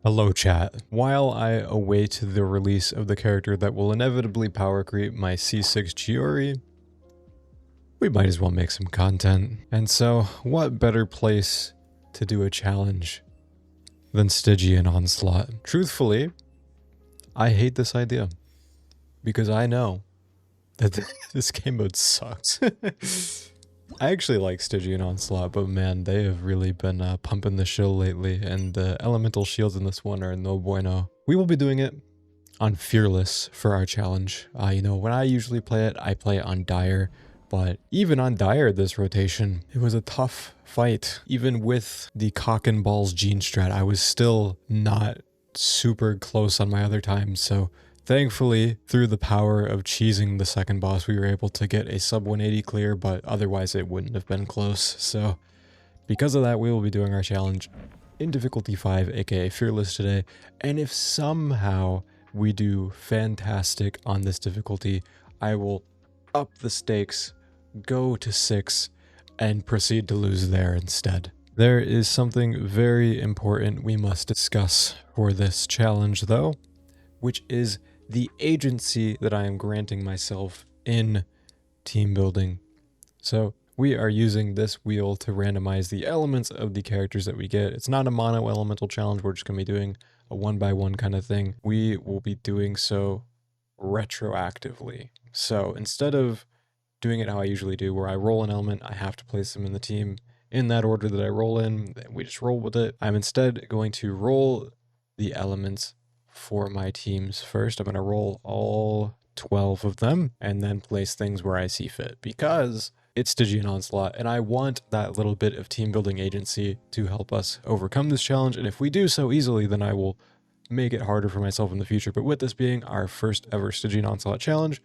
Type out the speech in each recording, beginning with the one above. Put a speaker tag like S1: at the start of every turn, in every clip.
S1: Hello chat. While I await the release of the character that will inevitably power creep my C6 Chiori, we might as well make some content. And so, what better place to do a challenge than Stygian Onslaught? Truthfully, I hate this idea because I know that this game mode sucks. I actually like Stygian Onslaught, but man, they have really been pumping the shill lately, and the elemental shields in this one are no bueno. We will be doing it on Fearless for our challenge. You know, when I usually play it, I play it on Dire, but even on Dire this rotation, it was a tough fight. Even with the cock and balls gene strat, I was still not super close on my other times, so thankfully, through the power of cheesing the second boss, we were able to get a sub 180 clear, but otherwise it wouldn't have been close. So because of that, we will be doing our challenge in difficulty 5, aka Fearless today. And if somehow we do fantastic on this difficulty, I will up the stakes, go to 6, and proceed to lose there instead. There is something very important we must discuss for this challenge though, which is the agency that I am granting myself in team building. So we are using this wheel to randomize the elements of the characters that we get. It's not a mono elemental challenge. We're just going to be doing a 1x1 kind of thing. We will be doing so retroactively. So instead of doing it how I usually do, where I roll an element, I have to place them in the team in that order that I roll in, we just roll with it. I'm instead going to roll the elements for my teams first. I'm going to roll all 12 of them and then place things where I see fit, because it's Stygian Onslaught and I want that little bit of team building agency to help us overcome this challenge. And if we do so easily, then I will make it harder for myself in the future. But with this being our first ever Stygian Onslaught challenge,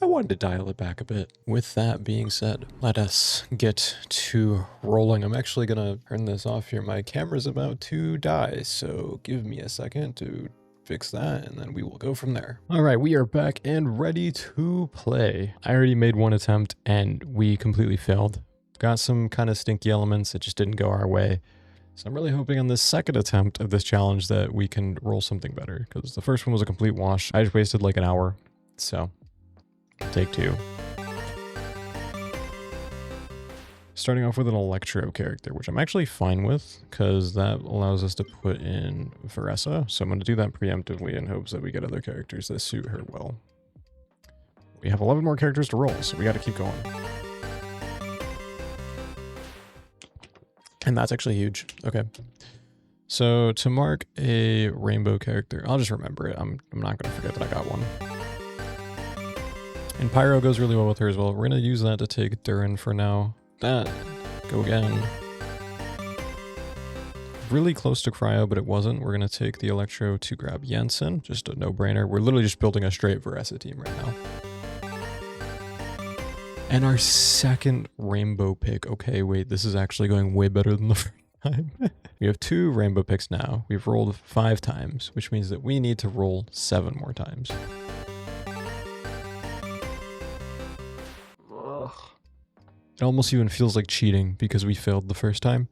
S1: I wanted to dial it back a bit. With that being said, let us get to rolling. I'm actually going to turn this off here. My camera's about to die, so give me a second to fix that, and then we will go from there. All right, we are back and ready to play. I already made one attempt and we completely failed. Got some kind of stinky elements that just didn't go our way. So I'm really hoping on this second attempt of this challenge that we can roll something better, because the first one was a complete wash. I just wasted like an hour. So take 2. Starting off with an Electro character, which I'm actually fine with, because that allows us to put in Varesa. So I'm going to do that preemptively in hopes that we get other characters that suit her well. We have 11 more characters to roll, so we got to keep going. And that's actually huge. Okay. So to mark a rainbow character, I'll just remember it. I'm not going to forget that I got one. And Pyro goes really well with her as well. We're going to use that to take Durin for now. That. Go again. Really close to Cryo, but it wasn't. We're going to take the Electro to grab Iansan. Just a no-brainer. We're literally just building a straight Varesa team right now. And our second rainbow pick. Okay, wait. This is actually going way better than the first time. We have 2 rainbow picks now. We've rolled 5 times, which means that we need to roll 7 more times. It almost even feels like cheating because we failed the first time,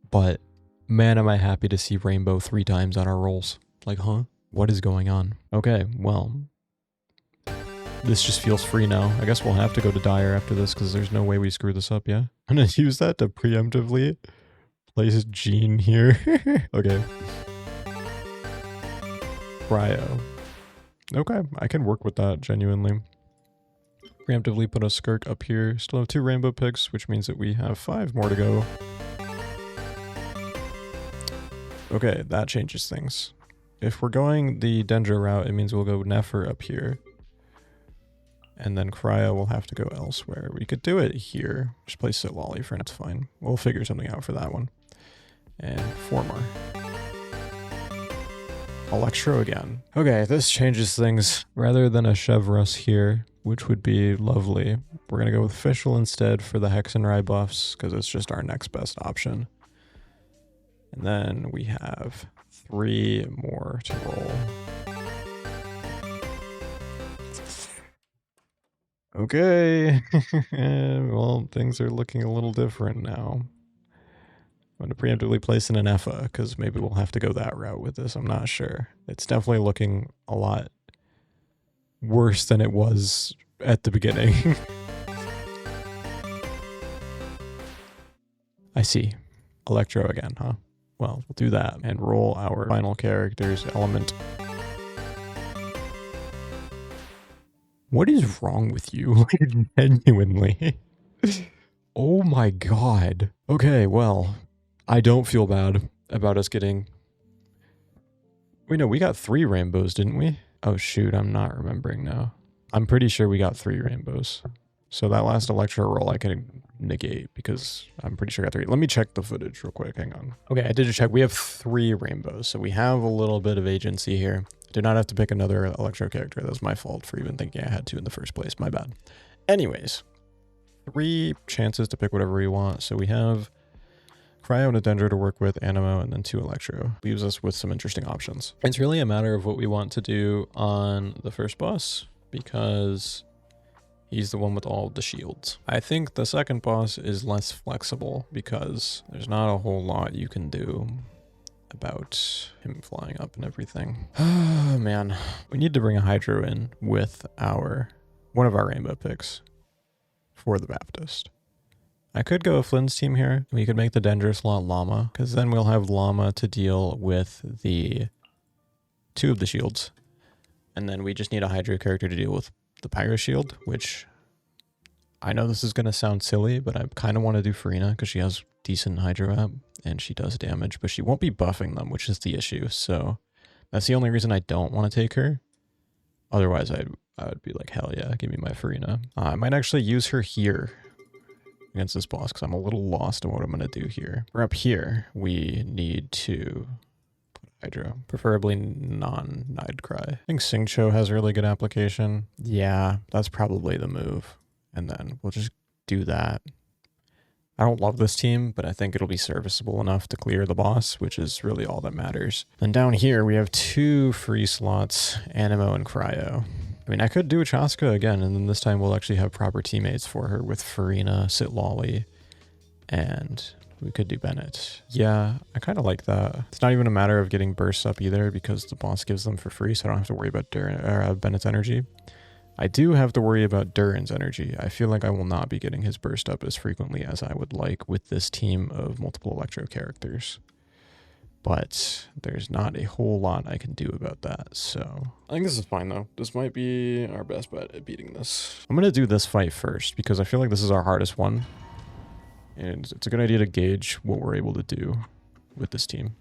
S1: but man, am I happy to see rainbow 3 times on our rolls. Like, huh? What is going on? Okay, well, this just feels free now. I guess we'll have to go to Dire after this because there's no way we screw this up, yeah? I'm gonna use that to preemptively place Gene here. Okay. Cryo. Okay, I can work with that, genuinely. Preemptively put a Skirk up here. Still have 2 rainbow picks, which means that we have 5 more to go. Okay, that changes things. If we're going the Dendro route, it means we'll go Nefer up here. And then Cryo will have to go elsewhere. We could do it here. Just place Citlali for now, it's fine. We'll figure something out for that one. And 4 more. Electro again. Okay, this changes things. Rather than a Chevreuse here, which would be lovely, we're going to go with Fischl instead for the Hex and Rye buffs, because it's just our next best option. And then we have 3 more to roll. Okay. Well, things are looking a little different now. I'm going to preemptively place an Ineffa because maybe we'll have to go that route with this. I'm not sure. It's definitely looking a lot worse than it was at the beginning. I see. Electro again, huh? Well, we'll do that and roll our final character's element. What is wrong with you? Genuinely. Oh my god. Okay, well, I don't feel bad about us getting... Wait, no, we got 3 rainbows, didn't we? Oh shoot, I'm not remembering now. I'm pretty sure we got 3 rainbows. So that last Electro roll I can negate because I'm pretty sure I got 3. Let me check the footage real quick, hang on. Okay, I did just check. We have 3 rainbows, so we have a little bit of agency here. I did not have to pick another Electro character. That was my fault for even thinking I had to in the first place. My bad. Anyways, 3 chances to pick whatever we want. So we have Cryo and a Dendro to work with, Animo, and then 2 Electro. Leaves us with some interesting options. It's really a matter of what we want to do on the first boss because he's the one with all the shields. I think the second boss is less flexible because there's not a whole lot you can do about him flying up and everything. Oh man, we need to bring a Hydro in with one of our rainbow picks for the Baptist. I could go a Flins team here. We could make the Dendro slot Lauma, because then we'll have Lauma to deal with the 2 of the shields. And then we just need a Hydro character to deal with the Pyro Shield, which I know this is going to sound silly, but I kind of want to do Furina because she has decent Hydro app and she does damage, but she won't be buffing them, which is the issue. So that's the only reason I don't want to take her. Otherwise, I would be like, hell yeah, give me my Furina. I might actually use her here against this boss because I'm a little lost on what I'm going to do here. We're up here. We need to put Hydro, preferably non-Nidecry. I think Xingqiu has a really good application. Yeah, that's probably the move. And then we'll just do that. I don't love this team, but I think it'll be serviceable enough to clear the boss, which is really all that matters. And down here, we have 2 free slots, Animo and Cryo. I mean, I could do a Chasca again, and then this time we'll actually have proper teammates for her with Furina, Citlali, and we could do Bennett. Yeah, I kind of like that. It's not even a matter of getting bursts up either because the boss gives them for free, so I don't have to worry about Bennett's energy. I do have to worry about Durin's energy. I feel like I will not be getting his burst up as frequently as I would like with this team of multiple Electro characters. But there's not a whole lot I can do about that, so... I think this is fine, though. This might be our best bet at beating this. I'm going to do this fight first, because I feel like this is our hardest one. And it's a good idea to gauge what we're able to do with this team.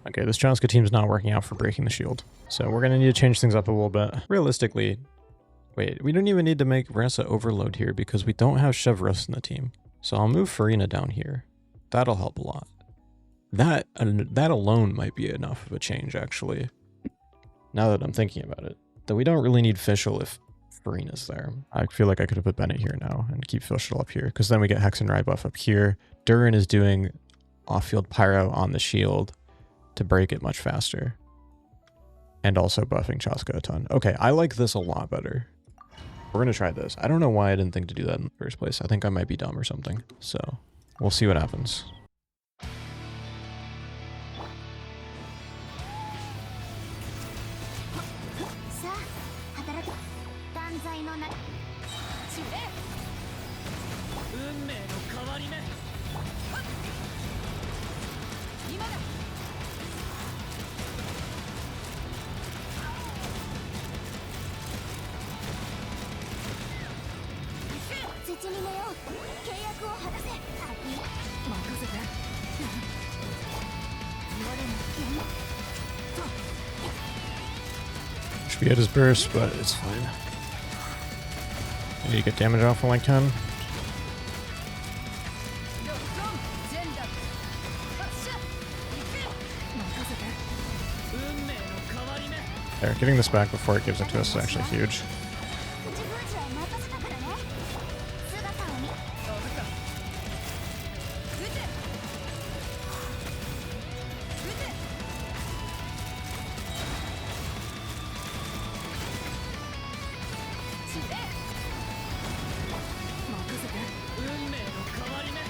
S1: Okay, this Chasca team's not working out for breaking the shield. So we're going to need to change things up a little bit. Realistically, wait, we don't even need to make Varesa overload here because we don't have Chevreuse in the team. So I'll move Furina down here. That'll help a lot. That alone might be enough of a change, actually. Now that I'm thinking about it. Though we don't really need Fischl if Furina's there. I feel like I could have put Bennett here now and keep Fischl up here. Because then we get Hex and Ride buff up here. Durin is doing off-field Pyro on the shield to break it much faster. And also buffing Chasca a ton. Okay, I like this a lot better. We're going to try this. I don't know why I didn't think to do that in the first place. I think I might be dumb or something. So, we'll see what happens. Should be at his burst, but it's fine. I need to get damage off when I can. There, getting this back before it gives it to us is actually huge.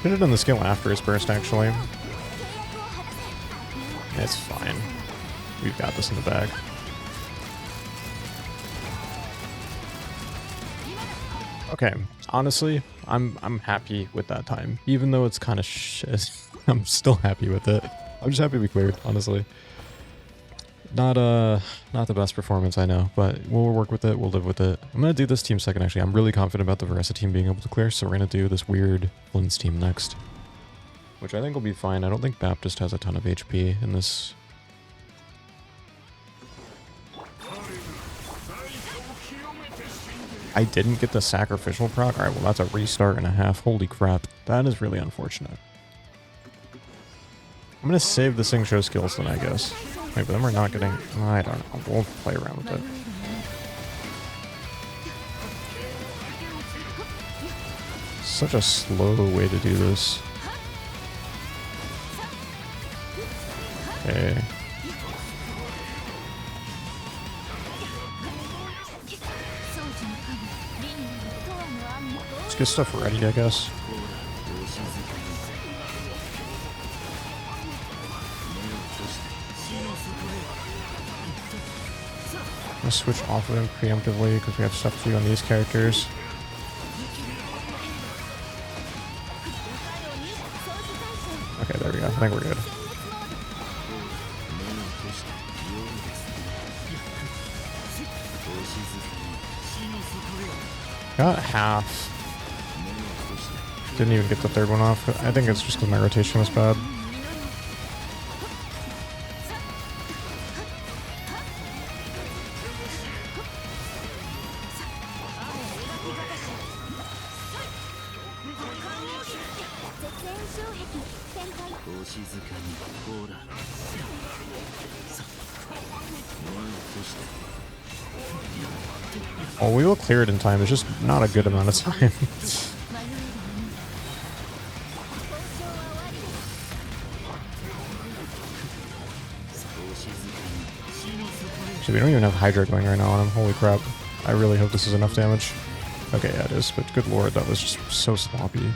S1: Should have done the skill after his burst, actually. It's fine. We've got this in the bag. Okay, honestly, I'm happy with that time. Even though it's kind of shit, I'm still happy with it. I'm just happy we cleared, honestly. Not the best performance, I know, but we'll work with it, we'll live with it. I'm gonna do this team second, actually. I'm really confident about the Varesa team being able to clear, so we're gonna do this weird Flins team next. Which I think will be fine. I don't think Baptist has a ton of HP in this. I didn't get the sacrificial proc? Alright, well that's a restart and a half. Holy crap. That is really unfortunate. I'm gonna save the Xingqiu skills then, I guess. Wait, but then we're not getting... I don't know. We'll play around with it. Such a slow way to do this. Okay. Let's get stuff ready, I guess. I'm gonna switch off of him preemptively because we have stuff to do on these characters. Okay, there we go. I think we're good. Got half. Didn't even get the third one off. I think it's just because my rotation was bad. Oh, we will clear it in time. It's just not a good amount of time. So we don't even have Hydra going right now on him. Holy crap. I really hope this is enough damage. Okay, yeah, it is, but good lord, that was just so sloppy.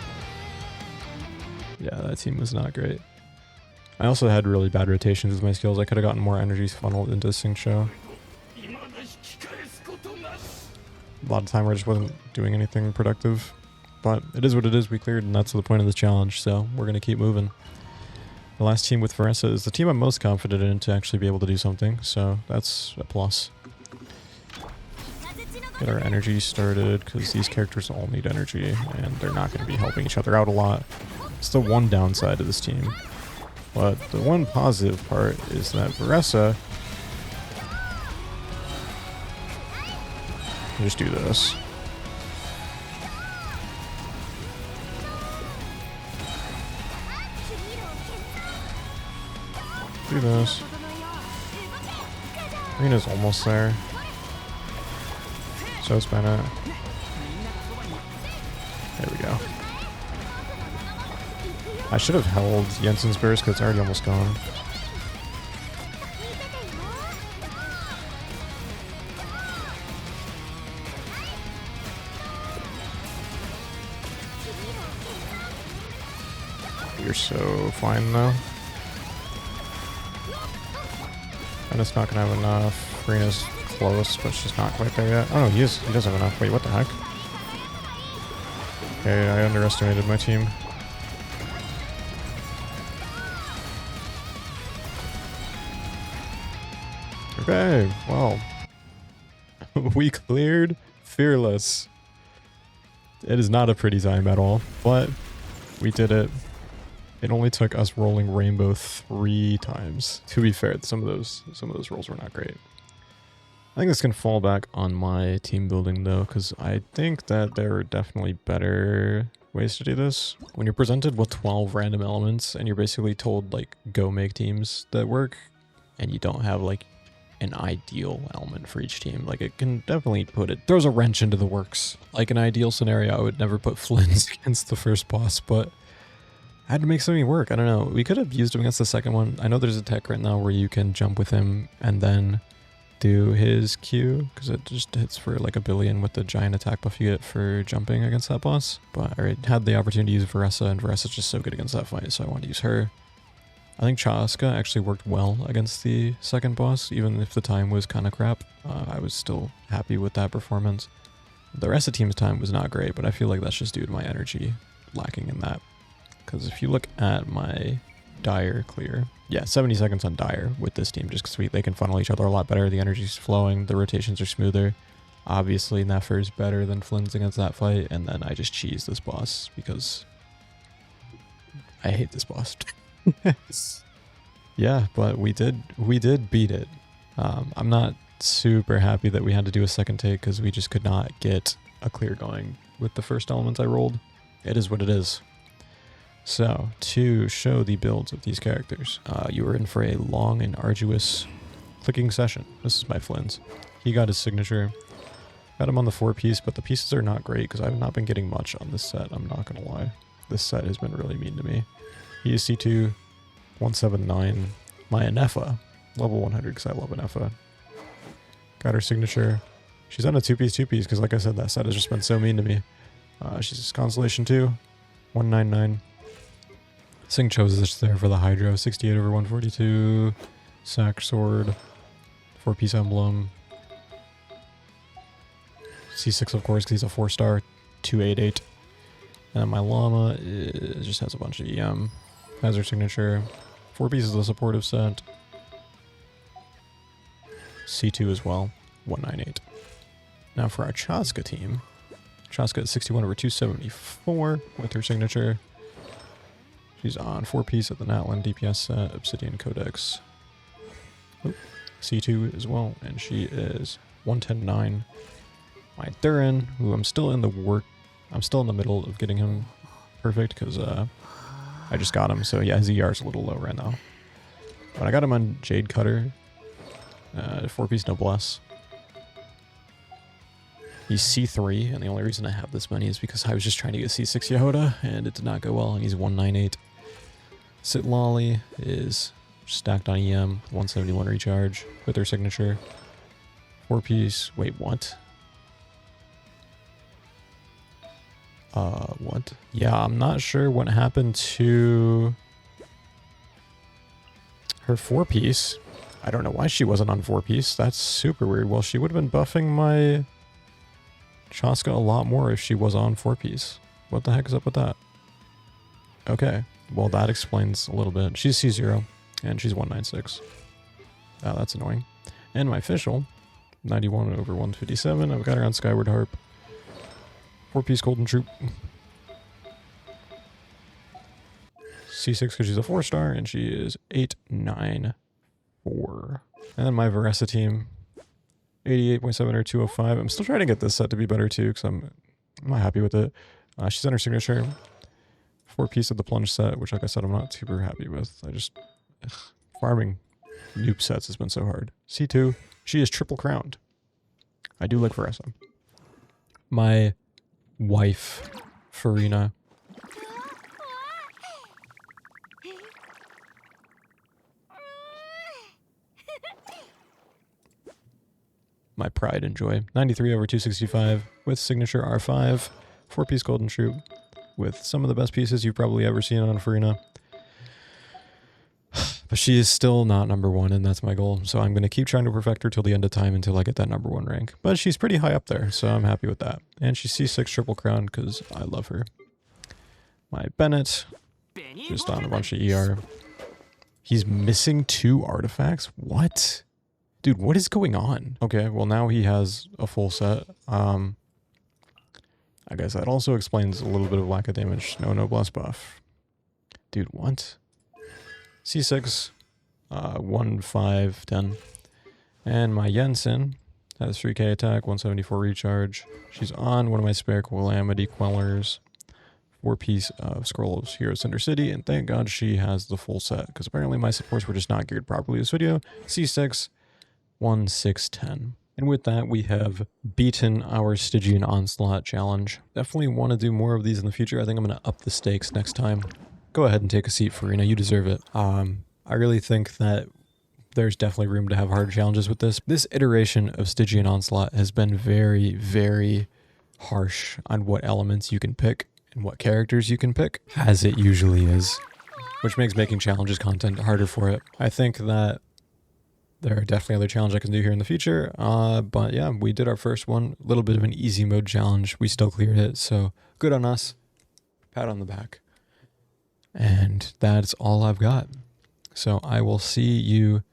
S1: Yeah, that team was not great. I also had really bad rotations with my skills. I could have gotten more energy funneled into Xingqiu. A lot of time where I just wasn't doing anything productive. But it is what it is. We cleared, and that's the point of the challenge, so we're going to keep moving. The last team with Varesa is the team I'm most confident in to actually be able to do something, so that's a plus. Get our energy started, because these characters all need energy, and they're not going to be helping each other out a lot. It's the one downside of this team. But the one positive part is that Varesa... just do this. Do this. Furina's almost there. So is Bennett. There we go. I should have held Jensen's burst because it's already almost gone. You're so fine though. And it's not gonna have enough. Furina's close, but she's not quite there yet. Oh no, he does have enough. Wait, what the heck? Okay, I underestimated my team. Okay, well. We cleared Fearless. It is not a pretty time at all, but we did it. It only took us rolling Rainbow 3 times. To be fair, some of those rolls were not great. I think this can fall back on my team building though, because I think that there are definitely better ways to do this. When you're presented with 12 random elements and you're basically told like go make teams that work, and you don't have like an ideal element for each team, like it can definitely throws a wrench into the works. Like an ideal scenario, I would never put Flins against the first boss, but I had to make something work. I don't know. We could have used him against the second one. I know there's a tech right now where you can jump with him and then do his Q, because it just hits for like 1 billion with the giant attack buff you get for jumping against that boss. But I had the opportunity to use Varesa, and Varesa's just so good against that fight, so I wanted to use her. I think Chasca actually worked well against the second boss, even if the time was kind of crap. I was still happy with that performance. The rest of the team's time was not great, but I feel like that's just due to my energy lacking in that. Because if you look at my Dire clear, yeah, 70 seconds on Dire with this team, just because they can funnel each other a lot better. The energy's flowing, the rotations are smoother. Obviously, Ineffa is better than Flins against that fight, and then I just cheese this boss because I hate this boss. Yeah, but we did beat it. I'm not super happy that we had to do a second take because we just could not get a clear going with the first elements I rolled. It is what it is. So, to show the builds of these characters, you were in for a long and arduous clicking session. This is my Flins. He got his signature. Got him on the 4-piece, but the pieces are not great because I've not been getting much on this set, I'm not going to lie. This set has been really mean to me. He is C2, 179. My Ineffa, level 100 because I love Ineffa. Got her signature. She's on a 2-piece because like I said, that set has just been so mean to me. She's Constellation 2, 199. Xingqiu is just there for the Hydro, 68 over 142. Sack Sword, 4-piece emblem. C6 of course because he's a 4-star, 288. And my Lauma just has a bunch of EM. Has her signature. 4 pieces of the supportive set. C2 as well, 198. Now for our Chasca team. Chasca is 61 over 274 with her signature. She's on 4-piece at the Natlan DPS set, Obsidian Codex. Oop. C2 as well, and she is 110.9. My Durin, who I'm still in the middle of getting him perfect because I just got him, so yeah, his ER is a little low right now. But I got him on Jade Cutter, 4-piece Noblesse. He's C3, and the only reason I have this many is because I was just trying to get C6 Yehoda, and it did not go well, and he's 198. Citlali is stacked on EM, 171 recharge with her signature. 4-piece, wait, what? What? Yeah, I'm not sure what happened to her 4-piece. I don't know why she wasn't on 4-piece. That's super weird. Well, she would have been buffing my Chasca a lot more if she was on 4-piece. What the heck is up with that? Okay, well that explains a little bit. She's C0, and she's 196. Oh, that's annoying. And my Fischl, 91 over 157. I've got her on Skyward Harp. 4-piece Golden Troop. C6 because she's a 4-star, and she is 894. And then my Varesa team, 88.7 or 205. I'm still trying to get this set to be better too, because I'm not happy with it. She's on her signature. 4-piece of the plunge set, which like I said, I'm not super happy with. Farming noob sets has been so hard. C2, she is triple crowned. I do like Varesa. My wife, Furina. My pride and joy. 93 over 265 with signature R5. 4-piece Golden Troop with some of the best pieces you've probably ever seen on Furina. But she is still not number 1, and that's my goal. So I'm going to keep trying to perfect her till the end of time until I get that number 1 rank. But she's pretty high up there, so I'm happy with that. And she's C6 triple crown because I love her. My Bennett, just on a bunch of ER. He's missing 2 artifacts? What? Dude, what is going on? Okay, well now he has a full set. I guess that also explains a little bit of lack of damage. No noblesse buff. Dude, what? C6, 1, 5, 10. And my Iansan has 3k attack, 174 recharge. She's on one of my spare Calamity Quellers. 4-piece of Scroll of Hero Cinder City, and thank God she has the full set, because apparently my supports were just not geared properly this video. C6, 1, 6, 10. And with that, we have beaten our Stygian Onslaught challenge. Definitely want to do more of these in the future. I think I'm going to up the stakes next time. Go ahead and take a seat, Furina. You deserve it. I really think that there's definitely room to have harder challenges with this. This iteration of Stygian Onslaught has been very, very harsh on what elements you can pick and what characters you can pick, as it usually is, which makes making challenges content harder for it. I think that there are definitely other challenges I can do here in the future, but yeah, we did our first one, a little bit of an easy mode challenge. We still cleared it, so good on us. Pat on the back. And that's all I've got. So I will see you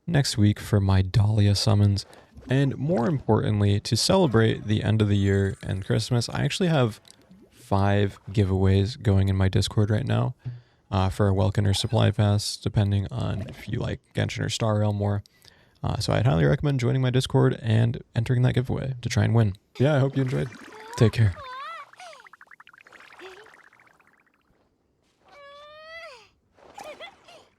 S1: next week for my Dahlia summons. And more importantly, to celebrate the end of the year and Christmas, I actually have 5 giveaways going in my Discord right now. For a Welkin or Supply Pass, depending on if you like Genshin or Star Realm more. So I'd highly recommend joining my Discord and entering that giveaway to try and win. Yeah, I hope you enjoyed. Take care.